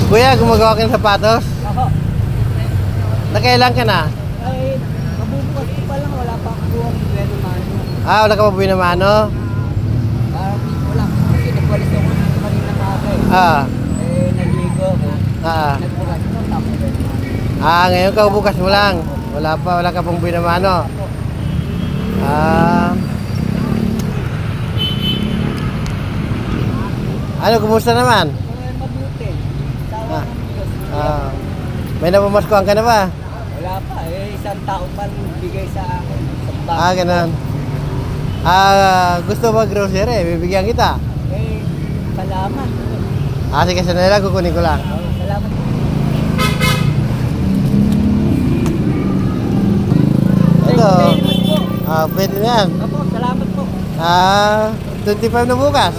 Kuya, gumagawa ka ng sapatos? Ako. Nakailan ka na? Ay, mabubukas ko pa lang. Wala pa ako ang bueno mano. Ah, wala ka pa buwi na mano? Parang wala. Kasi nagwalis ako kanina maaga eh. Ah, Nagligo ako. ah. Nagbukas ko. Tapos bueno mano. Ah, ngayon ka bukas mo lang. Wala ka pang buwi na mano. Ah. Ano, kumusta naman? Mabuti. Tawa Ah. ng Diyos. Ah. May napamaskuhan ka na ba? Wala pa. Isang tao pa bigay sa akin. Sa Ah, ganun. Ah, gusto mo grocery? Bibigyan kita. Salamat. Ah, sige, sandali lang, kukunin ko lang. Salamat. Ito. Thank you very much po. Ah, pwede na yan. Opo, salamat po. Ah, 25 na bukas.